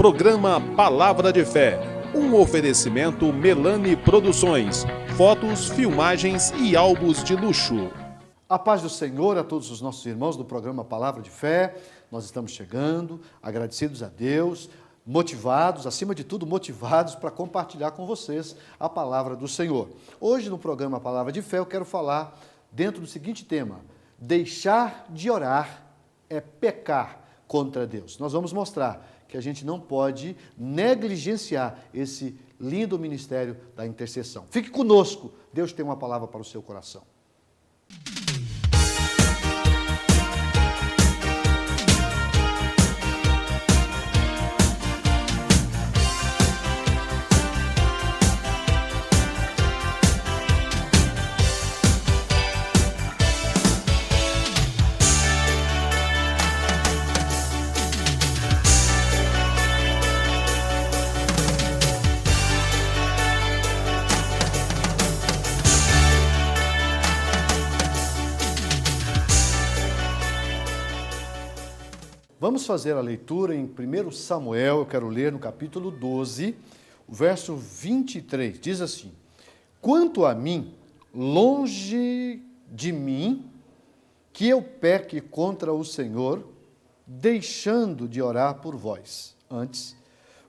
Programa Palavra de Fé, um oferecimento Melani Produções, fotos, filmagens e álbuns de luxo. A paz do Senhor a todos os nossos irmãos do programa Palavra de Fé. Nós estamos chegando, agradecidos a Deus, motivados, acima de tudo motivados para compartilhar com vocês a palavra do Senhor. Hoje no programa Palavra de Fé eu quero falar dentro do seguinte tema: deixar de orar é pecar contra Deus. Nós vamos mostrar que a gente não pode negligenciar esse lindo ministério da intercessão. Fique conosco, Deus tem uma palavra para o seu coração. Vamos fazer a leitura em 1 Samuel, eu quero ler no capítulo 12, o verso 23, diz assim: quanto a mim, longe de mim, que eu peque contra o Senhor, deixando de orar por vós. Antes,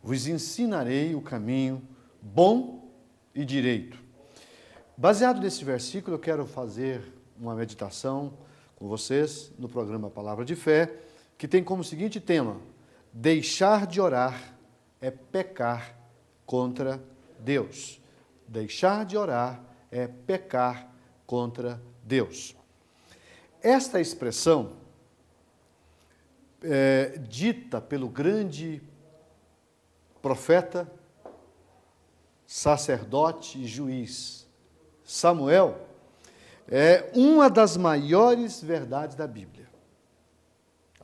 vos ensinarei o caminho bom e direito. Baseado nesse versículo, eu quero fazer uma meditação com vocês no programa Palavra de Fé, que tem como seguinte tema: deixar de orar é pecar contra Deus. Deixar de orar é pecar contra Deus. Esta expressão dita pelo grande profeta, sacerdote e juiz Samuel é uma das maiores verdades da Bíblia.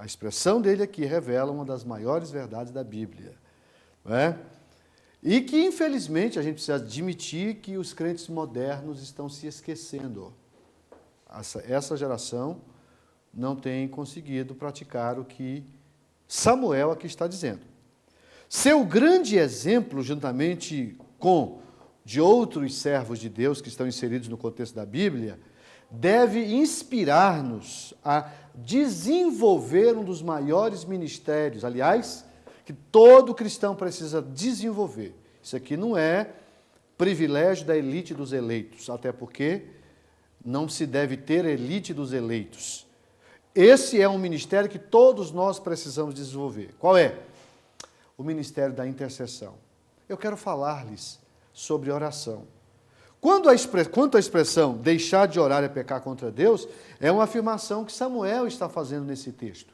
A expressão dele aqui revela uma das maiores verdades da Bíblia, não é? E que, infelizmente, a gente precisa admitir que os crentes modernos estão se esquecendo. Essa geração não tem conseguido praticar o que Samuel aqui está dizendo. Seu grande exemplo, juntamente com de outros servos de Deus que estão inseridos no contexto da Bíblia, deve inspirar-nos a desenvolver um dos maiores ministérios, aliás, que todo cristão precisa desenvolver. Isso aqui não é privilégio da elite dos eleitos, até porque não se deve ter elite dos eleitos. Esse é um ministério que todos nós precisamos desenvolver. Qual é? O ministério da intercessão. Eu quero falar-lhes sobre oração. Quanto à expressão deixar de orar é pecar contra Deus, é uma afirmação que Samuel está fazendo nesse texto.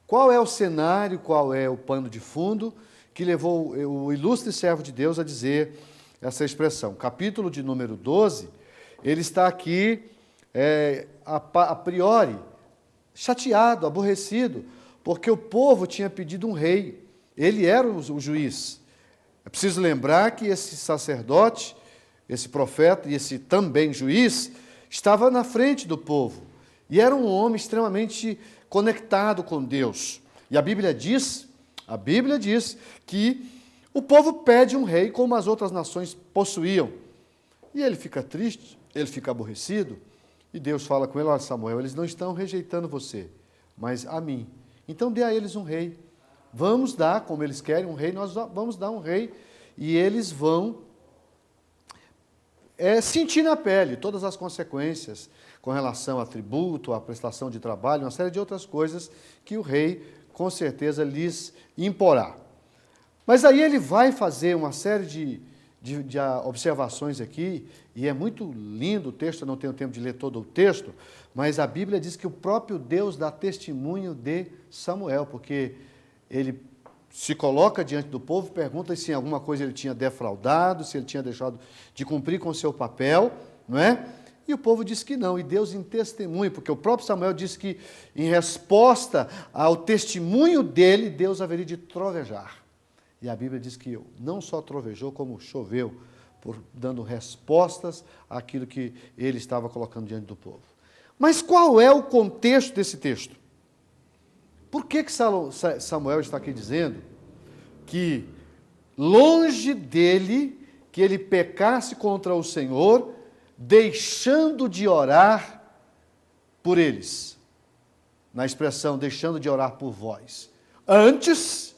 Qual é o cenário, qual é o pano de fundo que levou o ilustre servo de Deus a dizer essa expressão? Capítulo de número 12, ele está aqui, a priori, chateado, aborrecido, porque o povo tinha pedido um rei. Ele era o juiz. É preciso lembrar que esse sacerdote, esse profeta e esse também juiz, estava na frente do povo. E era um homem extremamente conectado com Deus. E a Bíblia diz que o povo pede um rei como as outras nações possuíam. E ele fica triste, ele fica aborrecido, e Deus fala com ele: olha, Samuel, eles não estão rejeitando você, mas a mim. Então dê a eles um rei. Vamos dar, como eles querem, um rei, nós vamos dar um rei, e eles vão sentir na pele todas as consequências com relação a tributo, a prestação de trabalho, uma série de outras coisas que o rei, com certeza, lhes imporá. Mas aí ele vai fazer uma série de observações aqui, e é muito lindo o texto, eu não tenho tempo de ler todo o texto, mas a Bíblia diz que o próprio Deus dá testemunho de Samuel, porque ele se coloca diante do povo, pergunta se em alguma coisa ele tinha defraudado, se ele tinha deixado de cumprir com o seu papel, não é? E o povo diz que não, e Deus em testemunho, porque o próprio Samuel diz que, em resposta ao testemunho dele, Deus haveria de trovejar. E a Bíblia diz que não só trovejou, como choveu, dando respostas àquilo que ele estava colocando diante do povo. Mas qual é o contexto desse texto? Por que Samuel está aqui dizendo que longe dele, que ele pecasse contra o Senhor, deixando de orar por eles. Na expressão, deixando de orar por vós. Antes,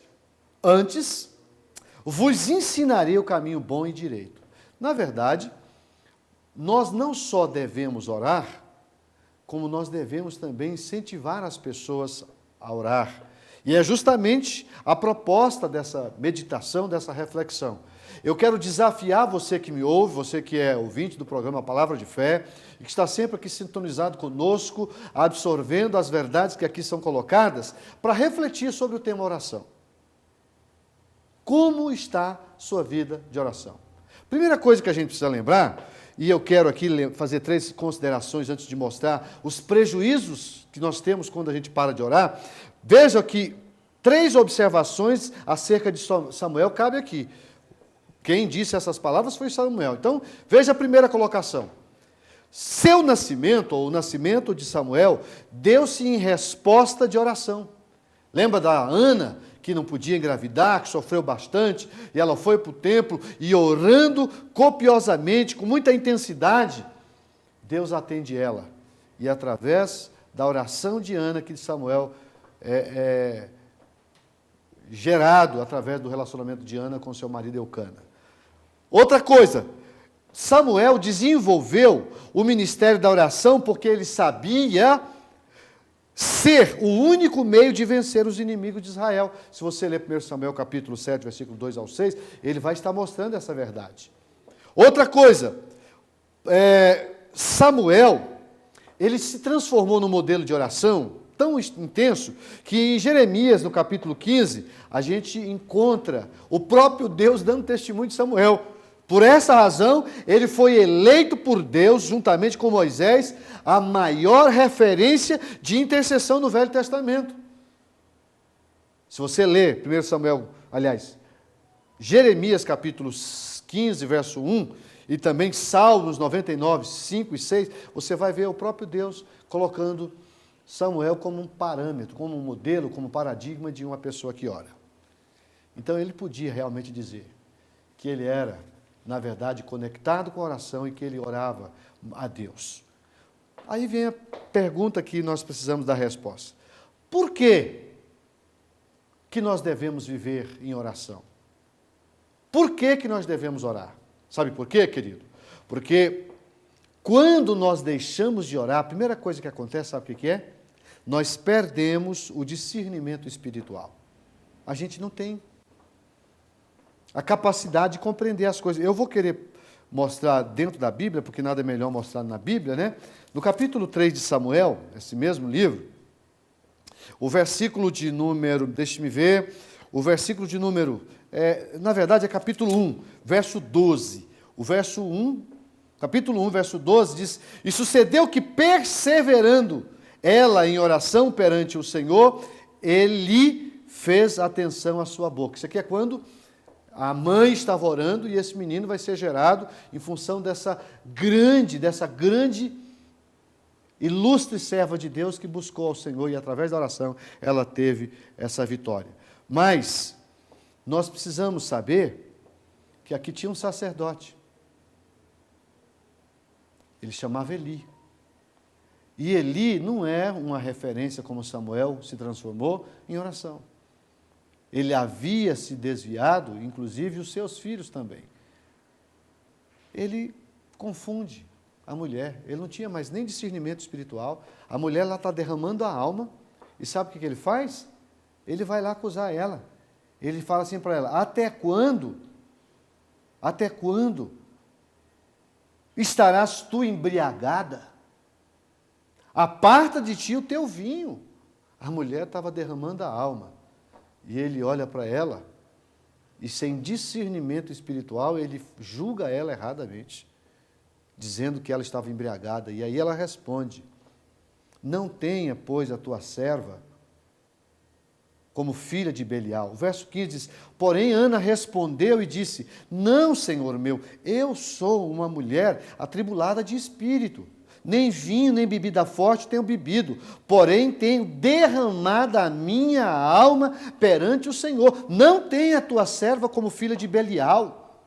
vos ensinarei o caminho bom e direito. Na verdade, nós não só devemos orar, como nós devemos também incentivar as pessoas a orar. E é justamente a proposta dessa meditação, dessa reflexão. Eu quero desafiar você que me ouve, você que é ouvinte do programa Palavra de Fé, e que está sempre aqui sintonizado conosco, absorvendo as verdades que aqui são colocadas, para refletir sobre o tema oração. Como está sua vida de oração? Primeira coisa que a gente precisa lembrar, e eu quero aqui fazer 3 considerações antes de mostrar os prejuízos que nós temos quando a gente para de orar. Veja que 3 observações acerca de Samuel cabe aqui. Quem disse essas palavras foi Samuel. Então, veja a primeira colocação. Seu nascimento, ou o nascimento de Samuel, deu-se em resposta de oração. Lembra da Ana, que não podia engravidar, que sofreu bastante, e ela foi para o templo e orando copiosamente, com muita intensidade, Deus atende ela. E através da oração de Ana, que Samuel gerado através do relacionamento de Ana com seu marido Eucana. Outra coisa, Samuel desenvolveu o ministério da oração porque ele sabia ser o único meio de vencer os inimigos de Israel. Se você ler 1 Samuel capítulo 7, versículo 2 ao 6, ele vai estar mostrando essa verdade. Outra coisa, Samuel, ele se transformou num modelo de oração tão intenso que em Jeremias, no capítulo 15, a gente encontra o próprio Deus dando testemunho de Samuel. Por essa razão, ele foi eleito por Deus, juntamente com Moisés, a maior referência de intercessão no Velho Testamento. Se você ler 1 Samuel, Jeremias capítulo 15, verso 1, e também Salmos 99, 5 e 6, você vai ver o próprio Deus colocando Samuel como um parâmetro, como um modelo, como paradigma de uma pessoa que ora. Então ele podia realmente dizer que ele era, na verdade, conectado com a oração e que ele orava a Deus. Aí vem a pergunta que nós precisamos dar resposta. Por que nós devemos viver em oração? Por que nós devemos orar? Sabe por quê, querido? Porque quando nós deixamos de orar, a primeira coisa que acontece, sabe o que é? Nós perdemos o discernimento espiritual. A gente não tem a capacidade de compreender as coisas. Eu vou querer mostrar dentro da Bíblia, porque nada é melhor mostrar na Bíblia, né? No capítulo 3 de Samuel, esse mesmo livro, o versículo de número, deixe-me ver, o versículo de número, na verdade é capítulo 1, verso 12. O verso 1, capítulo 1, verso 12 diz: E sucedeu que, perseverando ela em oração perante o Senhor, ele fez atenção à sua boca. Isso aqui é quando a mãe estava orando e esse menino vai ser gerado em função dessa grande ilustre serva de Deus que buscou ao Senhor e através da oração ela teve essa vitória. Mas nós precisamos saber que aqui tinha um sacerdote. Ele chamava Eli. E Eli não é uma referência como Samuel se transformou em oração. Ele havia se desviado, inclusive os seus filhos também. Ele confunde a mulher. Ele não tinha mais nem discernimento espiritual. A mulher lá está derramando a alma. E sabe o que ele faz? Ele vai lá acusar ela. Ele fala assim para ela: até quando estarás tu embriagada? Aparta de ti o teu vinho. A mulher estava derramando a alma. E ele olha para ela e, sem discernimento espiritual, ele julga ela erradamente, dizendo que ela estava embriagada. E aí ela responde: não tenha, pois, a tua serva como filha de Belial. O verso 15 diz: porém Ana respondeu e disse: não, Senhor meu, eu sou uma mulher atribulada de espírito. nem vinho, nem bebida forte tenho bebido, porém tenho derramado a minha alma perante o Senhor. Não tenha a tua serva como filha de Belial,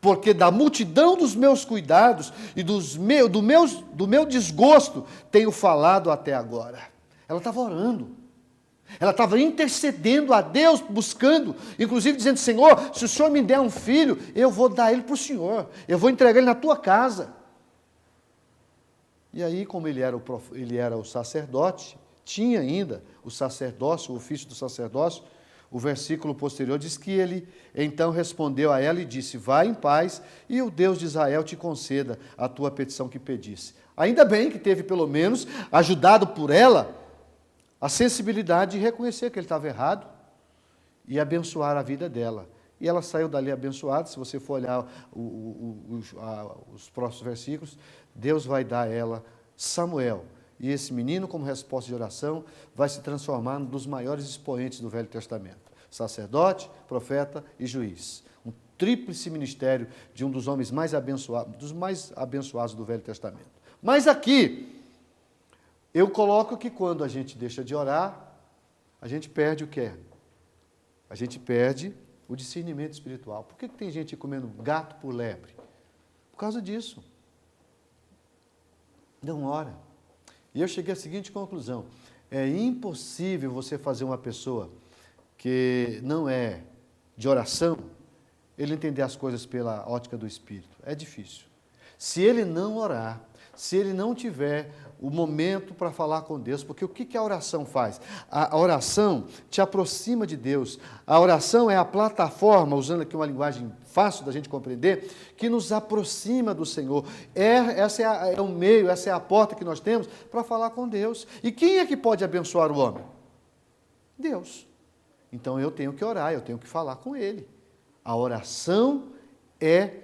porque da multidão dos meus cuidados e do meu desgosto tenho falado até agora. Ela estava orando. Ela estava intercedendo a Deus, buscando, inclusive dizendo: Senhor, se o Senhor me der um filho, eu vou dar ele para o Senhor, eu vou entregar ele na tua casa. E aí, como ele era o sacerdote, tinha ainda o sacerdócio, o ofício do sacerdócio, o versículo posterior diz que ele então respondeu a ela e disse: vai em paz, e o Deus de Israel te conceda a tua petição que pedisse. Ainda bem que teve, pelo menos, ajudado por ela, a sensibilidade de reconhecer que ele estava errado e abençoar a vida dela. E ela saiu dali abençoada. Se você for olhar os próximos versículos, Deus vai dar a ela Samuel. E esse menino, como resposta de oração, vai se transformar num dos maiores expoentes do Velho Testamento. Sacerdote, profeta e juiz. Um tríplice ministério de um dos homens mais abençoados do Velho Testamento. Mas aqui, eu coloco que quando a gente deixa de orar, a gente perde o quê? A gente perde o discernimento espiritual. Por que tem gente comendo gato por lebre? Por causa disso. Não ora. E eu cheguei à seguinte conclusão: é impossível você fazer uma pessoa que não é de oração, ele entender as coisas pela ótica do Espírito. É difícil. Se ele não orar, se ele não tiver o momento para falar com Deus, porque o que a oração faz? A oração te aproxima de Deus. A oração é a plataforma, usando aqui uma linguagem fácil da gente compreender, que nos aproxima do Senhor. Essa é o meio, essa é a porta que nós temos para falar com Deus. E quem é que pode abençoar o homem? Deus. Então eu tenho que orar, eu tenho que falar com Ele. A oração é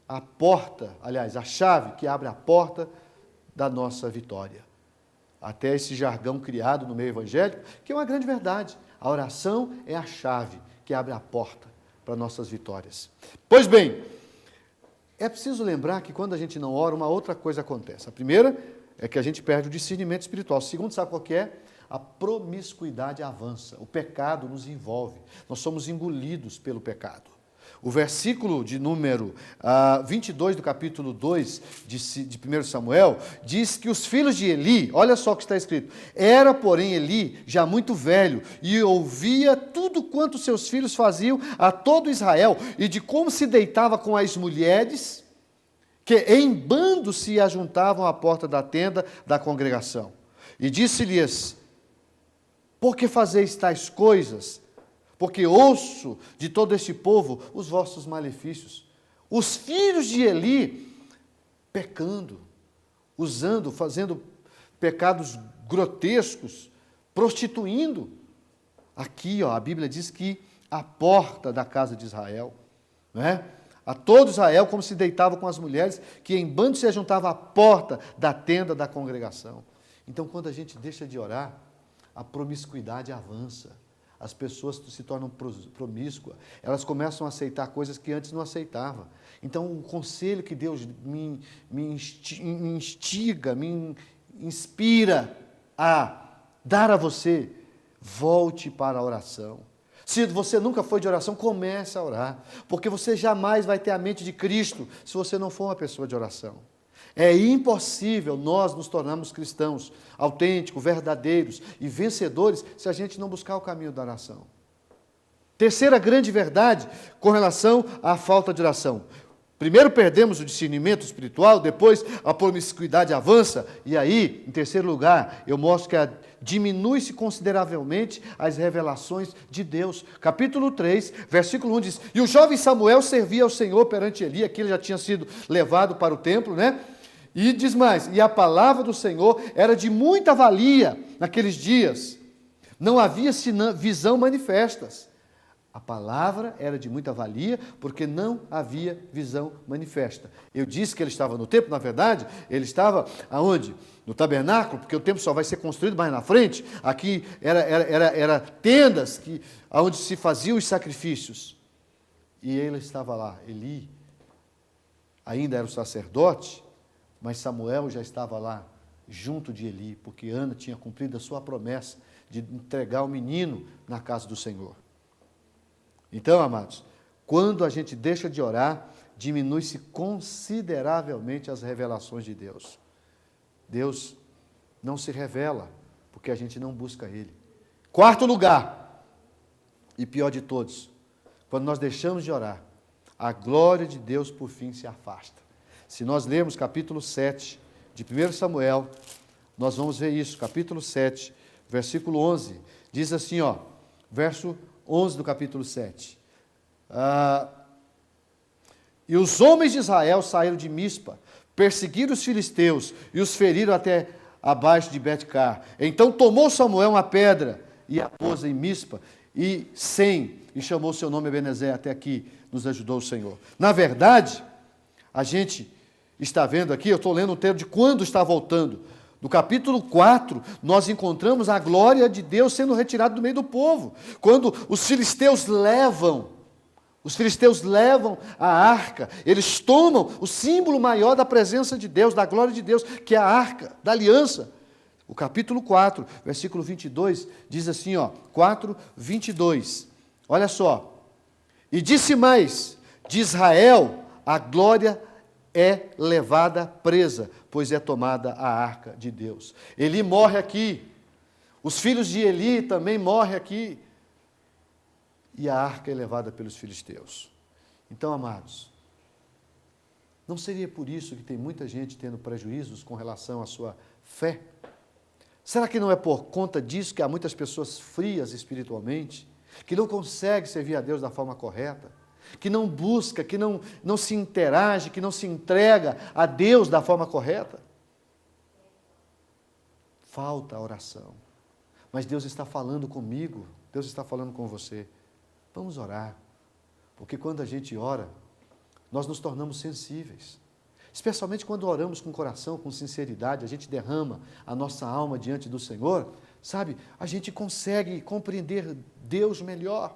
a porta, aliás, a chave que abre a porta da nossa vitória. Até esse jargão criado no meio evangélico, que é uma grande verdade. A oração é a chave que abre a porta para nossas vitórias. Pois bem, é preciso lembrar que quando a gente não ora, uma outra coisa acontece. A primeira é que a gente perde o discernimento espiritual. O segundo, sabe qual que é? A promiscuidade avança. O pecado nos envolve. Nós somos engolidos pelo pecado. O versículo de número 22 do capítulo 2 de 1 Samuel diz que os filhos de Eli, olha só o que está escrito: era, porém, Eli já muito velho e ouvia tudo quanto seus filhos faziam a todo Israel e de como se deitava com as mulheres que em bando se ajuntavam à porta da tenda da congregação. E disse-lhes: por que fazeis tais coisas? Porque ouço de todo este povo os vossos malefícios. Os filhos de Eli pecando, fazendo pecados grotescos, prostituindo. Aqui, a Bíblia diz que a porta da casa de Israel, a todo Israel, como se deitava com as mulheres, que em bando se ajuntava à porta da tenda da congregação. Então, quando a gente deixa de orar, a promiscuidade avança. As pessoas se tornam promíscuas, elas começam a aceitar coisas que antes não aceitavam. Então, o conselho que Deus me instiga, me inspira a dar a você: volte para a oração. Se você nunca foi de oração, comece a orar, porque você jamais vai ter a mente de Cristo se você não for uma pessoa de oração. É impossível nós nos tornarmos cristãos autênticos, verdadeiros e vencedores se a gente não buscar o caminho da oração. Terceira grande verdade com relação à falta de oração. Primeiro perdemos o discernimento espiritual, depois a promiscuidade avança, e aí, em terceiro lugar, eu mostro que diminui-se consideravelmente as revelações de Deus. Capítulo 3, versículo 1 diz: e o jovem Samuel servia ao Senhor perante Eli, aqui ele já tinha sido levado para o templo, E diz mais: e a palavra do Senhor era de muita valia naqueles dias. Não havia senão visão manifestas. A palavra era de muita valia porque não havia visão manifesta. Eu disse que ele estava no templo, na verdade, ele estava aonde? No tabernáculo, porque o templo só vai ser construído mais na frente. Aqui era tendas onde se faziam os sacrifícios. E ele estava lá. Eli ainda era o sacerdote, Mas Samuel já estava lá, junto de Eli, porque Ana tinha cumprido a sua promessa de entregar o menino na casa do Senhor. Então, amados, quando a gente deixa de orar, diminui-se consideravelmente as revelações de Deus. Deus não se revela, porque a gente não busca Ele. Quarto lugar, e pior de todos, quando nós deixamos de orar, a glória de Deus por fim se afasta. Se nós lermos capítulo 7 de 1 Samuel, nós vamos ver isso, capítulo 7, versículo 11, diz assim, verso 11 do capítulo 7. E os homens de Israel saíram de Mispa, perseguiram os filisteus e os feriram até abaixo de Bet-car. Então tomou Samuel uma pedra e a pôs em Mispa e chamou seu nome Ebenezer. Até aqui nos ajudou o Senhor. Na verdade, a gente está vendo aqui, eu estou lendo o texto de quando está voltando. No capítulo 4, nós encontramos a glória de Deus sendo retirada do meio do povo. Quando os filisteus levam a arca, eles tomam o símbolo maior da presença de Deus, da glória de Deus, que é a arca da aliança. O capítulo 4, versículo 22, diz assim, 4, 22. Olha só. E disse mais, de Israel a glória é levada presa, pois é tomada a arca de Deus. Eli morre aqui. Os filhos de Eli também morrem aqui. E a arca é levada pelos filisteus. Então, amados, não seria por isso que tem muita gente tendo prejuízos com relação à sua fé? Será que não é por conta disso que há muitas pessoas frias espiritualmente, que não conseguem servir a Deus da forma correta, que não busca, que não se interage, que não se entrega a Deus da forma correta? Falta a oração. Mas Deus está falando comigo, Deus está falando com você. Vamos orar, porque quando a gente ora, nós nos tornamos sensíveis. Especialmente quando oramos com coração, com sinceridade, a gente derrama a nossa alma diante do Senhor, sabe? A gente consegue compreender Deus melhor.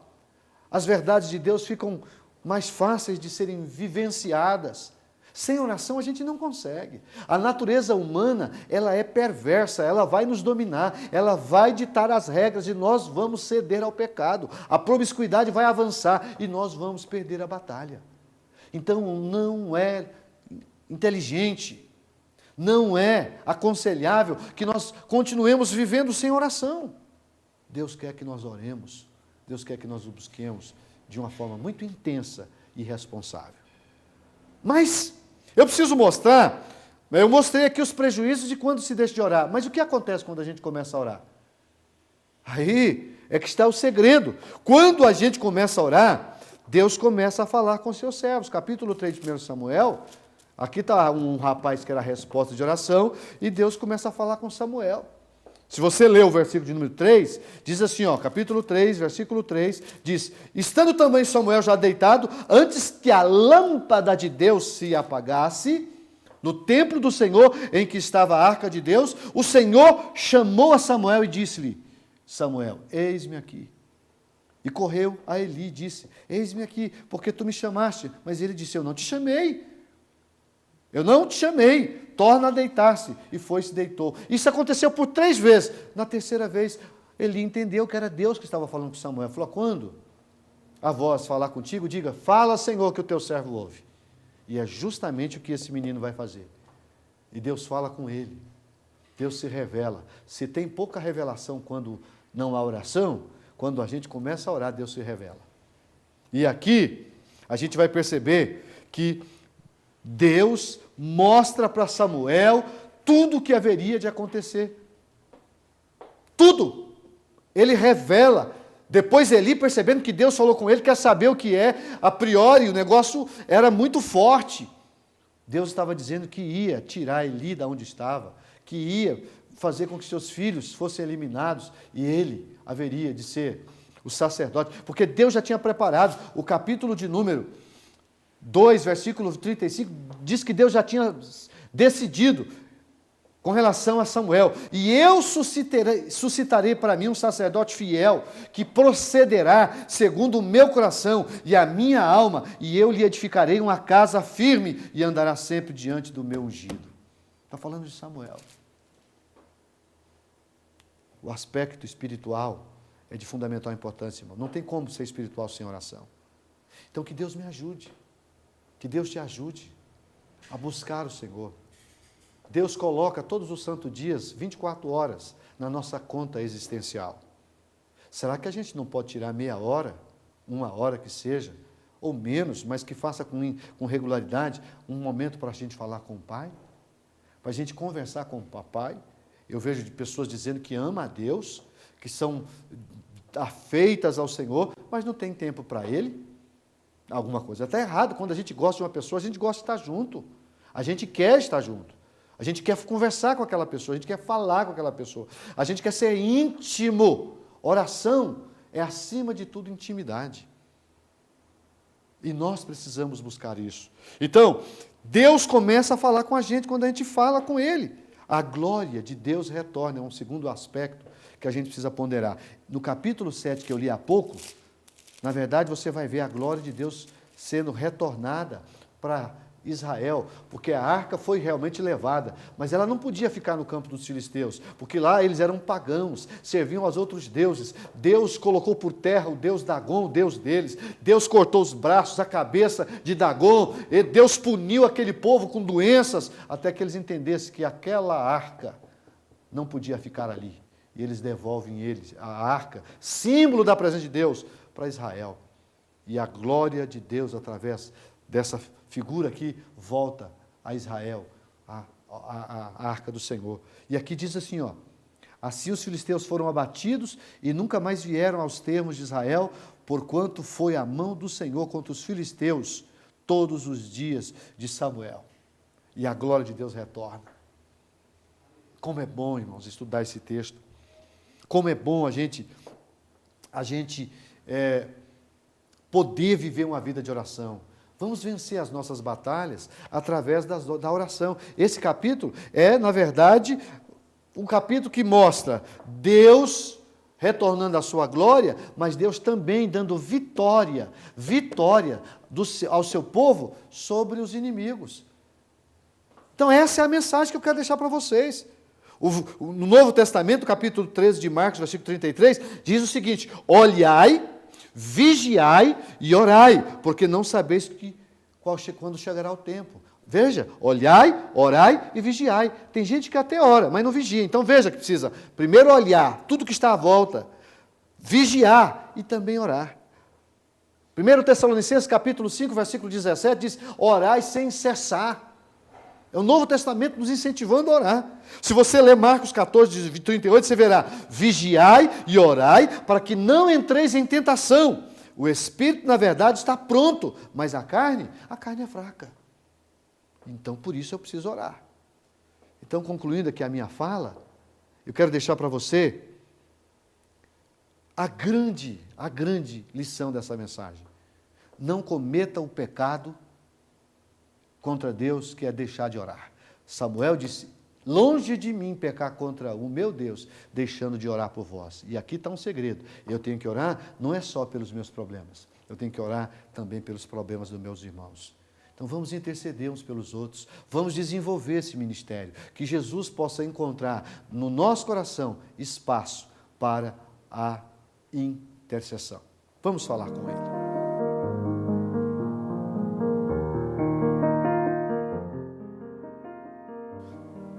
As verdades de Deus ficam mais fáceis de serem vivenciadas. Sem oração a gente não consegue. A natureza humana, ela é perversa, ela vai nos dominar, ela vai ditar as regras e nós vamos ceder ao pecado. A promiscuidade vai avançar e nós vamos perder a batalha. Então não é inteligente, não é aconselhável que nós continuemos vivendo sem oração. Deus quer que nós oremos, Deus quer que nós o busquemos de uma forma muito intensa e responsável. Mas eu preciso mostrar, eu mostrei aqui os prejuízos de quando se deixa de orar, mas o que acontece quando a gente começa a orar? Aí é que está o segredo. Quando a gente começa a orar, Deus começa a falar com seus servos. Capítulo 3 de 1 Samuel, aqui está um rapaz que era a resposta de oração, e Deus começa a falar com Samuel. Se você ler o versículo de número 3, diz assim, capítulo 3, versículo 3, diz, estando também Samuel já deitado, antes que a lâmpada de Deus se apagasse, no templo do Senhor, em que estava a arca de Deus, o Senhor chamou a Samuel e disse-lhe, Samuel, eis-me aqui. E correu a Eli e disse, eis-me aqui, porque tu me chamaste. Mas ele disse, eu não te chamei. Eu não te chamei, torna a deitar-se. E foi e se deitou. Isso aconteceu por 3 vezes. Na terceira vez, Eli entendeu que era Deus que estava falando com Samuel. Falou, quando a voz falar contigo, diga, fala, Senhor, que o teu servo ouve. E é justamente o que esse menino vai fazer. E Deus fala com ele. Deus se revela. Se tem pouca revelação quando não há oração, quando a gente começa a orar, Deus se revela. E aqui, a gente vai perceber que Deus mostra para Samuel tudo o que haveria de acontecer. Tudo. Ele revela. Depois Eli, percebendo que Deus falou com ele, quer saber o que é. A priori, o negócio era muito forte. Deus estava dizendo que ia tirar Eli da onde estava, que ia fazer com que seus filhos fossem eliminados, e ele haveria de ser o sacerdote. Porque Deus já tinha preparado. O capítulo de número 2, versículo 35, diz que Deus já tinha decidido com relação a Samuel. E eu suscitarei para mim um sacerdote fiel, que procederá segundo o meu coração e a minha alma, e eu lhe edificarei uma casa firme, e andará sempre diante do meu ungido. Está falando de Samuel. O aspecto espiritual é de fundamental importância, irmão. Não tem como ser espiritual sem oração. Então, que Deus me ajude. Que Deus te ajude a buscar o Senhor. Deus coloca todos os santos dias, 24 horas, na nossa conta existencial. Será que a gente não pode tirar meia hora, uma hora que seja, ou menos, mas que faça com regularidade, um momento para a gente falar com o Pai? Para a gente conversar com o Papai? Eu vejo de pessoas dizendo que ama a Deus, que são afeitas ao Senhor, mas não tem tempo para Ele. Alguma coisa está errado. Quando a gente gosta de uma pessoa, a gente gosta de estar junto. A gente quer estar junto. A gente quer conversar com aquela pessoa, a gente quer falar com aquela pessoa. A gente quer ser íntimo. Oração é, acima de tudo, intimidade. E nós precisamos buscar isso. Então, Deus começa a falar com a gente quando a gente fala com Ele. A glória de Deus retorna, é um segundo aspecto que a gente precisa ponderar. No capítulo 7, que eu li há pouco, na verdade, você vai ver a glória de Deus sendo retornada para Israel, porque a arca foi realmente levada, mas ela não podia ficar no campo dos filisteus, porque lá eles eram pagãos, serviam aos outros deuses. Deus colocou por terra o deus Dagon, o deus deles. Deus cortou os braços, a cabeça de Dagon, e Deus puniu aquele povo com doenças, até que eles entendessem que aquela arca não podia ficar ali. E eles devolvem a arca, símbolo da presença de Deus, para Israel. E a glória de Deus, através dessa figura aqui, volta a Israel, a arca do Senhor. E aqui diz assim, ó: assim os filisteus foram abatidos e nunca mais vieram aos termos de Israel, porquanto foi a mão do Senhor contra os filisteus todos os dias de Samuel. E a glória de Deus retorna. Como é bom, irmãos, estudar esse texto. Como é bom a gente poder viver uma vida de oração. Vamos vencer as nossas batalhas através da oração. Esse capítulo é, na verdade, um capítulo que mostra Deus retornando à sua glória, mas Deus também dando vitória ao seu povo sobre os inimigos. Então essa é a mensagem que eu quero deixar para vocês. No Novo Testamento, capítulo 13 de Marcos, versículo 33, diz o seguinte: olhai, vigiai e orai, porque não sabeis quando chegará o tempo. Veja, olhai, orai e vigiai. Tem gente que até ora, mas não vigia. Então veja que precisa primeiro olhar tudo que está à volta, vigiar e também orar. 1 Tessalonicenses, capítulo 5, versículo 17, diz: orai sem cessar. É o Novo Testamento nos incentivando a orar. Se você ler Marcos 14, 38, você verá: vigiai e orai para que não entreis em tentação. O espírito, na verdade, está pronto, mas a carne é fraca. Então, por isso eu preciso orar. Então, concluindo aqui a minha fala, eu quero deixar para você a grande lição dessa mensagem. Não cometa o pecado contra Deus, que é deixar de orar. Samuel disse: longe de mim pecar contra o meu Deus, deixando de orar por vós. E aqui está um segredo. Eu tenho que orar não é só pelos meus problemas, eu tenho que orar também pelos problemas dos meus irmãos. Então vamos interceder uns pelos outros, vamos desenvolver esse ministério, que Jesus possa encontrar no nosso coração espaço para a intercessão. Vamos falar com Ele.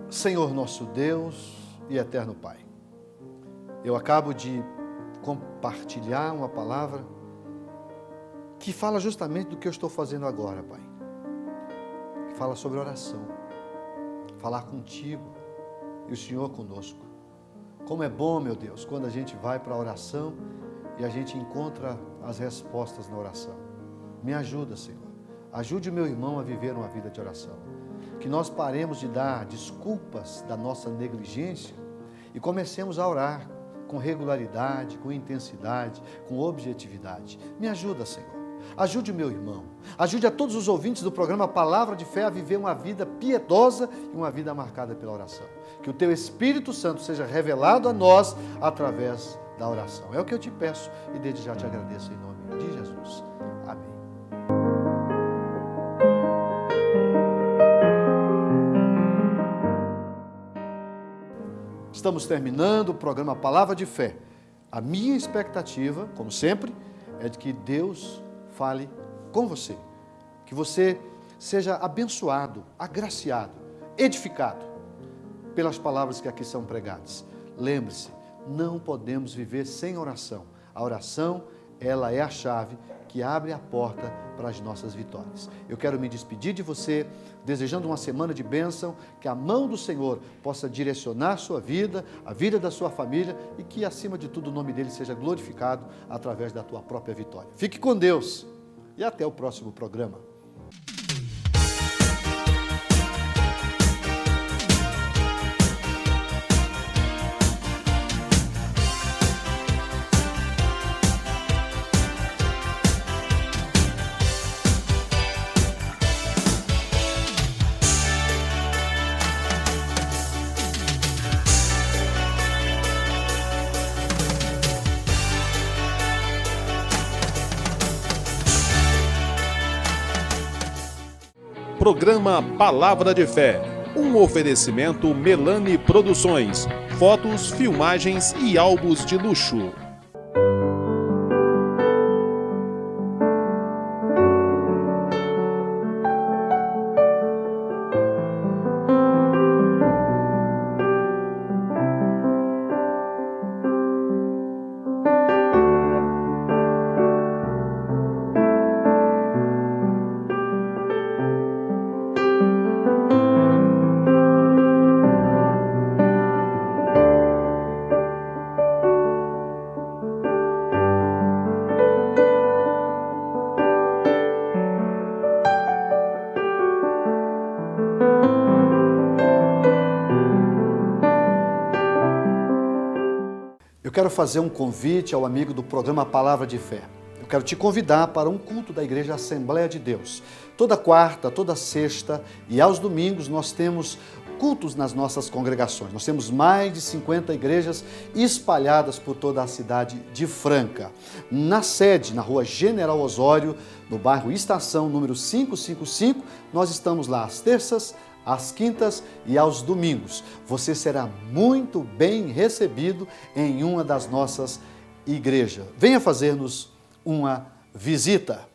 Senhor nosso Deus e eterno Pai, eu acabo de compartilhar uma palavra que fala justamente do que eu estou fazendo agora, Pai. Que fala sobre oração, falar contigo e o Senhor conosco. Como é bom, meu Deus, quando a gente vai para a oração e a gente encontra as respostas na oração. Me ajuda, Senhor. Ajude o meu irmão a viver uma vida de oração. Que nós paremos de dar desculpas da nossa negligência e comecemos a orar com regularidade, com intensidade, com objetividade. Me ajuda, Senhor. Ajude o meu irmão. Ajude a todos os ouvintes do programa Palavra de Fé a viver uma vida piedosa e uma vida marcada pela oração. Que o Teu Espírito Santo seja revelado a nós através da oração. É o que eu te peço e desde já te agradeço em nome de Jesus. Amém. Estamos terminando o programa Palavra de Fé. A minha expectativa, como sempre, é de que Deus fale com você. Que você seja abençoado, agraciado, edificado pelas palavras que aqui são pregadas. Lembre-se, não podemos viver sem oração. A oração, ela é a chave que abre a porta para as nossas vitórias. Eu quero me despedir de você, desejando uma semana de bênção, que a mão do Senhor possa direcionar a sua vida, a vida da sua família e que, acima de tudo, o nome dele seja glorificado através da tua própria vitória. Fique com Deus e até o próximo programa. Programa Palavra de Fé, um oferecimento Melani Produções, fotos, filmagens e álbuns de luxo. Eu quero fazer um convite ao amigo do programa Palavra de Fé. Eu quero te convidar para um culto da Igreja Assembleia de Deus. Toda quarta, toda sexta e aos domingos nós temos cultos nas nossas congregações. Nós temos mais de 50 igrejas espalhadas por toda a cidade de Franca. Na sede, na rua General Osório, no bairro Estação, número 555, nós estamos lá às terças, às quintas e aos domingos. Você será muito bem recebido em uma das nossas igrejas. Venha fazer-nos uma visita.